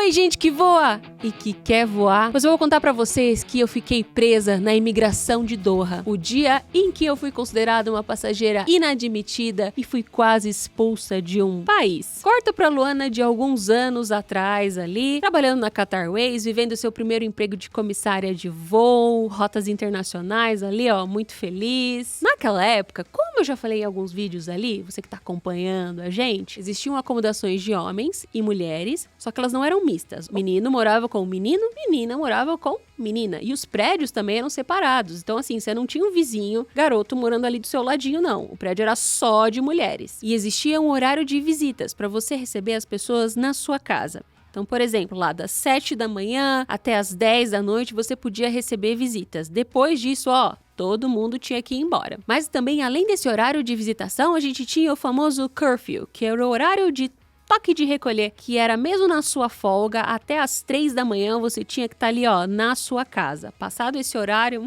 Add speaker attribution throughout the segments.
Speaker 1: Oi, gente que voa e que quer voar. Pois eu vou contar pra vocês que eu fiquei presa na imigração de Doha. O dia em que eu fui considerada uma passageira inadmitida e fui quase expulsa de um país. Corta pra Luana de alguns anos atrás ali, trabalhando na Qatar Airways, vivendo seu primeiro emprego de comissária de voo, rotas internacionais ali, ó, muito feliz. Naquela época, como eu já falei em alguns vídeos ali, você que tá acompanhando a gente, existiam acomodações de homens e mulheres, só que elas não eram mistas. O menino morava com o menino, menina morava com menina. E os prédios também eram separados. Então, assim, você não tinha um vizinho, garoto, morando ali do seu ladinho, não. O prédio era só de mulheres. E existia um horário de visitas para você receber as pessoas na sua casa. Então, por exemplo, lá das 7 da manhã até as 10 da noite, você podia receber visitas. Depois disso, ó, todo mundo tinha que ir embora. Mas também, além desse horário de visitação, a gente tinha o famoso curfew, que era o horário de toque de recolher, que era mesmo na sua folga, até as 3 da manhã você tinha que estar ali, ó, na sua casa. Passado esse horário,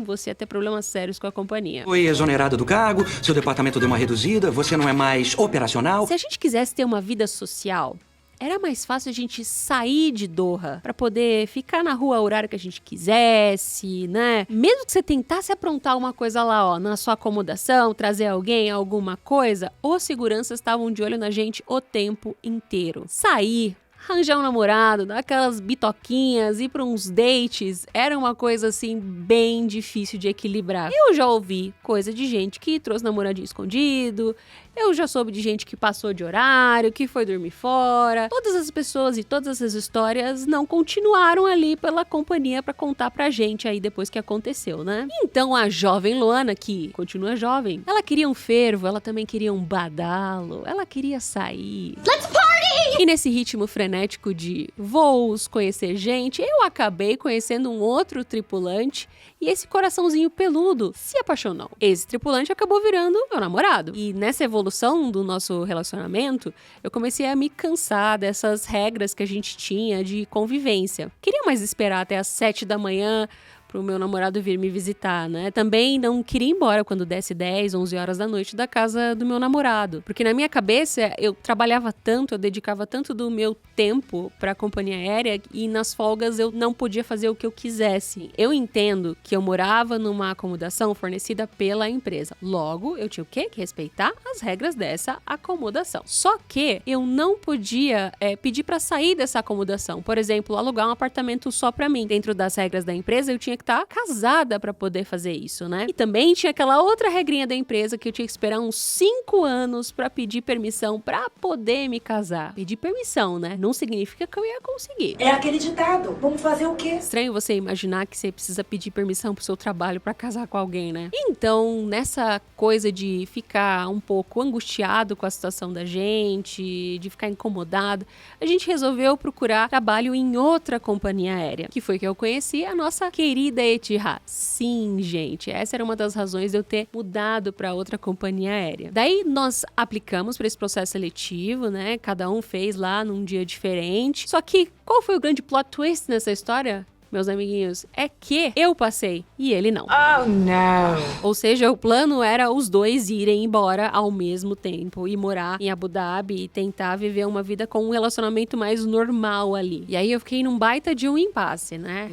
Speaker 1: você ia ter problemas sérios com a companhia.
Speaker 2: Foi exonerado do cargo, seu departamento deu uma reduzida, você não é mais operacional.
Speaker 1: Se a gente quisesse ter uma vida social, era mais fácil a gente sair de Doha pra poder ficar na rua a horário que a gente quisesse, né? Mesmo que você tentasse aprontar uma coisa lá, ó, na sua acomodação, trazer alguém, alguma coisa, os seguranças estavam de olho na gente o tempo inteiro. Sair, arranjar um namorado, dar aquelas bitoquinhas, ir pra uns dates, era uma coisa assim bem difícil de equilibrar. Eu já ouvi coisa de gente que trouxe namoradinho escondido, eu já soube de gente que passou de horário, que foi dormir fora. Todas as pessoas e todas essas histórias não continuaram ali pela companhia pra contar pra gente aí depois que aconteceu, né? Então a jovem Luana, que continua jovem, ela queria um fervo, ela também queria um badalo, ela queria sair. Let's party! E nesse ritmo frenético de voos, conhecer gente, eu acabei conhecendo um outro tripulante e esse coraçãozinho peludo se apaixonou. Esse tripulante acabou virando meu namorado. E nessa evolução do nosso relacionamento, eu comecei a me cansar dessas regras que a gente tinha de convivência. Queria mais esperar até as 7 da manhã pro meu namorado vir me visitar, né? Também não queria ir embora quando desse 10, 11 horas da noite da casa do meu namorado. Porque na minha cabeça, eu trabalhava tanto, eu dedicava tanto do meu tempo pra companhia aérea e nas folgas eu não podia fazer o que eu quisesse. Eu entendo que eu morava numa acomodação fornecida pela empresa. Logo, eu tinha o quê? Que respeitar as regras dessa acomodação. Só que eu não podia pedir pra sair dessa acomodação. Por exemplo, alugar um apartamento só pra mim. Dentro das regras da empresa, eu tinha que estar casada pra poder fazer isso, né? E também tinha aquela outra regrinha da empresa que eu tinha que esperar uns 5 anos pra pedir permissão pra poder me casar. Pedir permissão, né? Não significa que eu ia conseguir.
Speaker 3: É aquele ditado, vamos fazer o quê?
Speaker 1: Estranho você imaginar que você precisa pedir permissão pro seu trabalho pra casar com alguém, né? Então, nessa coisa de ficar um pouco angustiado com a situação da gente, de ficar incomodado, a gente resolveu procurar trabalho em outra companhia aérea, que foi que eu conheci a nossa querida Etihad. Sim, gente, essa era uma das razões de eu ter mudado para outra companhia aérea. Daí nós aplicamos para esse processo seletivo, né? Cada um fez lá num dia diferente. Só que qual foi o grande plot twist nessa história? Meus amiguinhos, é que eu passei e ele não.
Speaker 3: Oh, não.
Speaker 1: Ou seja, o plano era os dois irem embora ao mesmo tempo e morar em Abu Dhabi e tentar viver uma vida com um relacionamento mais normal ali. E aí eu fiquei num baita de um impasse, né?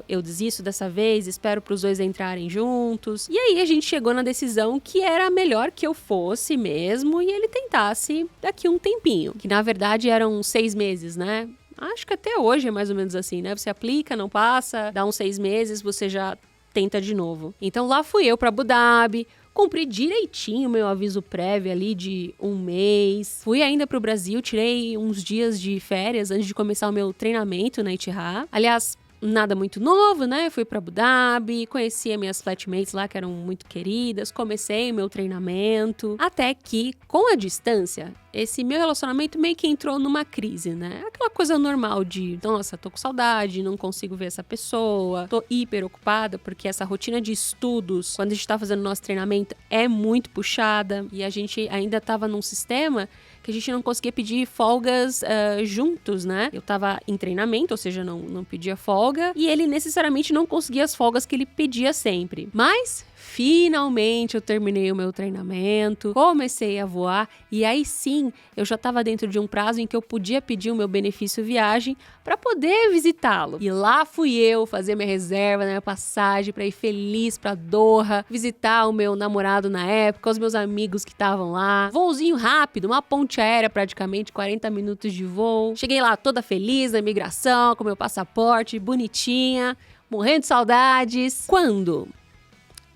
Speaker 1: Eu desisto dessa vez, espero pros dois entrarem juntos. E aí a gente chegou na decisão que era melhor que eu fosse mesmo e ele tentasse daqui um tempinho. Que na verdade eram 6 meses, né? Acho que até hoje é mais ou menos assim, né? Você aplica, não passa, dá uns 6 meses, você já tenta de novo. Então lá fui eu pra Abu Dhabi, cumpri direitinho meu aviso prévio ali de 1 mês. Fui ainda pro Brasil, tirei uns dias de férias antes de começar o meu treinamento na Etihad. Aliás, nada muito novo, né? Fui pra Abu Dhabi, conheci as minhas flatmates lá, que eram muito queridas, comecei o meu treinamento, até que, com a distância, esse meu relacionamento meio que entrou numa crise, né? Aquela coisa normal de, nossa, tô com saudade, não consigo ver essa pessoa, tô hiper ocupada, porque essa rotina de estudos, quando a gente tá fazendo nosso treinamento, é muito puxada, e a gente ainda tava num sistema que a gente não conseguia pedir folgas juntos, né? Eu tava em treinamento, ou seja, não pedia folga, e ele necessariamente não conseguia as folgas que ele pedia sempre. Mas Finalmente eu terminei o meu treinamento, comecei a voar e aí sim eu já estava dentro de um prazo em que eu podia pedir o meu benefício viagem para poder visitá-lo. E lá fui eu fazer minha reserva, minha passagem para ir feliz para Doha, visitar o meu namorado na época, os meus amigos que estavam lá. Voozinho rápido, uma ponte aérea praticamente, 40 minutos de voo. Cheguei lá toda feliz na imigração, com meu passaporte, bonitinha, morrendo de saudades. Quando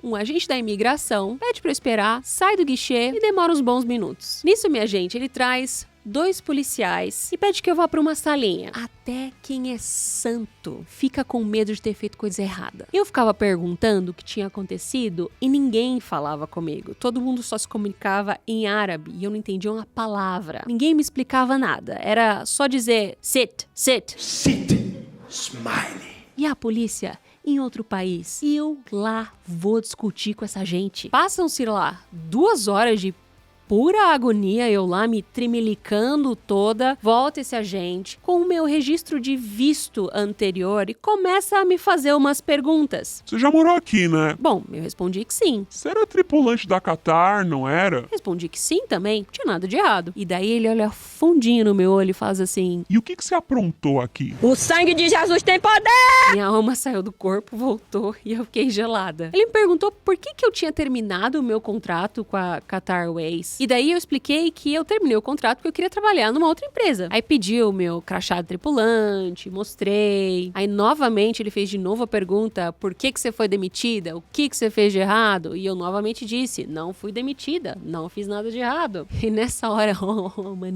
Speaker 1: um agente da imigração pede pra eu esperar, sai do guichê e demora uns bons minutos. Nisso, minha gente, ele traz 2 policiais e pede que eu vá pra uma salinha. Até quem é santo fica com medo de ter feito coisa errada. Eu ficava perguntando o que tinha acontecido e ninguém falava comigo. Todo mundo só se comunicava em árabe e eu não entendia uma palavra. Ninguém me explicava nada. Era só dizer sit, sit.
Speaker 4: Sit, Smiley.
Speaker 1: E a polícia em outro país. E eu lá vou discutir com essa gente. Passam-se lá 2 horas de pura agonia, eu lá me tremelicando toda. Volta esse agente com o meu registro de visto anterior e começa a me fazer umas perguntas.
Speaker 5: Você já morou aqui, né?
Speaker 1: Bom, eu respondi que sim.
Speaker 5: Você era tripulante da Qatar, não era?
Speaker 1: Respondi que sim também, não tinha nada de errado. E daí ele olha fundinho no meu olho e faz assim:
Speaker 5: E o que você aprontou aqui?
Speaker 6: O sangue de Jesus tem poder!
Speaker 1: minha alma saiu do corpo, voltou e eu fiquei gelada. Ele me perguntou por que eu tinha terminado o meu contrato com a Qatar Airways. E daí eu expliquei que eu terminei o contrato porque eu queria trabalhar numa outra empresa. Aí pediu o meu crachá de tripulante, mostrei. Aí novamente ele fez de novo a pergunta: por que você foi demitida? O que você fez de errado? E eu novamente disse: não fui demitida, não fiz nada de errado. E nessa hora,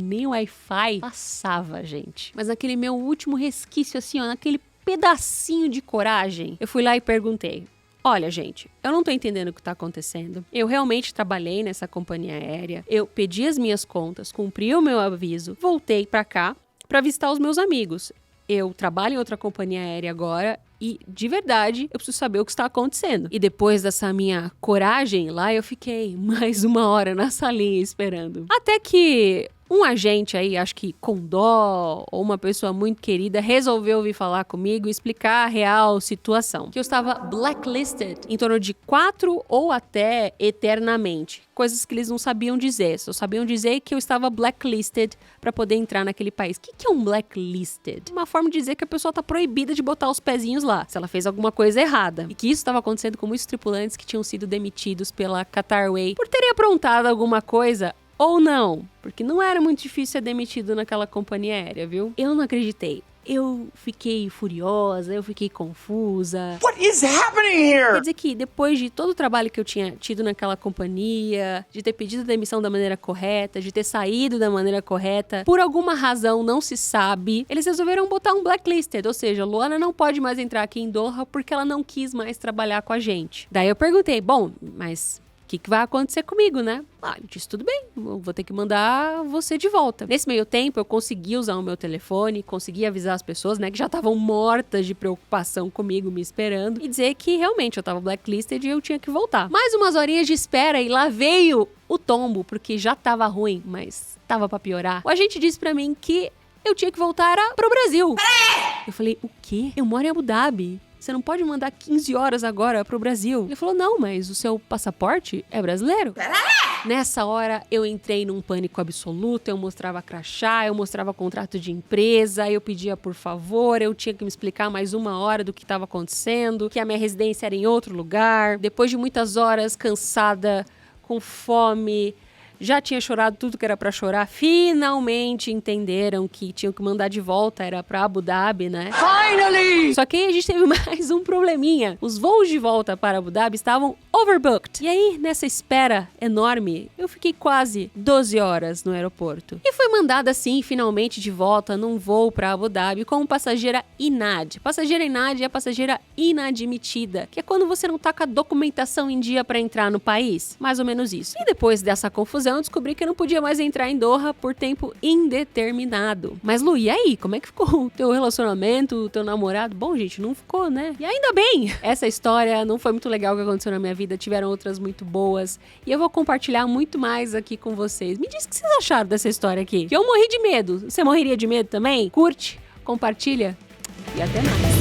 Speaker 1: nem o Wi-Fi passava, gente. Mas naquele meu último resquício, assim, ó, naquele pedacinho de coragem, eu fui lá e perguntei: olha, gente, eu não tô entendendo o que tá acontecendo. Eu realmente trabalhei nessa companhia aérea, eu pedi as minhas contas, cumpri o meu aviso, voltei pra cá pra visitar os meus amigos. Eu trabalho em outra companhia aérea agora e, de verdade, eu preciso saber o que está acontecendo. E depois dessa minha coragem lá, eu fiquei mais 1 hora na salinha esperando. Até que um agente aí, acho que com dó, ou uma pessoa muito querida, resolveu vir falar comigo e explicar a real situação. Que eu estava blacklisted em torno de 4 ou até eternamente. Coisas que eles não sabiam dizer. Só sabiam dizer que eu estava blacklisted para poder entrar naquele país. O que é um blacklisted? Uma forma de dizer que a pessoa tá proibida de botar os pezinhos lá, se ela fez alguma coisa errada. E que isso estava acontecendo com muitos tripulantes que tinham sido demitidos pela Qatar Airways por terem aprontado alguma coisa ou não, porque não era muito difícil ser demitido naquela companhia aérea, viu? Eu não acreditei. Eu fiquei furiosa, eu fiquei confusa.
Speaker 4: What is happening here?
Speaker 1: Quer dizer que depois de todo o trabalho que eu tinha tido naquela companhia, de ter pedido demissão da maneira correta, de ter saído da maneira correta, por alguma razão não se sabe, eles resolveram botar um blacklisted, ou seja, Luana não pode mais entrar aqui em Doha porque ela não quis mais trabalhar com a gente. Daí eu perguntei: bom, mas o que vai acontecer comigo, né? Ele disse: tudo bem, eu vou ter que mandar você de volta. Nesse meio tempo, eu consegui usar o meu telefone, consegui avisar as pessoas, né, que já estavam mortas de preocupação comigo, me esperando, e dizer que realmente eu tava blacklisted e eu tinha que voltar. Mais umas horinhas de espera e lá veio o tombo, porque já tava ruim, mas tava pra piorar. O agente disse pra mim que eu tinha que voltar pro Brasil. Eu falei: o quê? Eu moro em Abu Dhabi. Você não pode mandar 15 horas agora pro Brasil. Ele falou: não, mas o seu passaporte é brasileiro. Nessa hora, eu entrei num pânico absoluto. Eu mostrava crachá, eu mostrava contrato de empresa, eu pedia por favor, eu tinha que me explicar mais 1 hora do que estava acontecendo, que a minha residência era em outro lugar. Depois de muitas horas, cansada, com fome, já tinha chorado tudo que era pra chorar, finalmente entenderam que tinham que mandar de volta, era pra Abu Dhabi, né?
Speaker 4: Finally!
Speaker 1: Só que aí a gente teve mais um probleminha. Os voos de volta para Abu Dhabi estavam overbooked. E aí, nessa espera enorme, eu fiquei quase 12 horas no aeroporto. E fui mandada, assim, finalmente de volta num voo pra Abu Dhabi como passageira INAD. Passageira INAD é a passageira inadmitida, que é quando você não tá com a documentação em dia pra entrar no país. Mais ou menos isso. E depois dessa confusão, eu descobri que eu não podia mais entrar em Doha por tempo indeterminado. Mas, Lu, e aí? Como é que ficou o teu relacionamento, o teu namorado? Bom, gente, não ficou, né? E ainda bem! Essa história não foi muito legal que aconteceu na minha vida, tiveram outras muito boas, e eu vou compartilhar muito mais aqui com vocês. Me diz o que vocês acharam dessa história aqui. Que eu morri de medo. Você morreria de medo também? Curte, compartilha e até mais.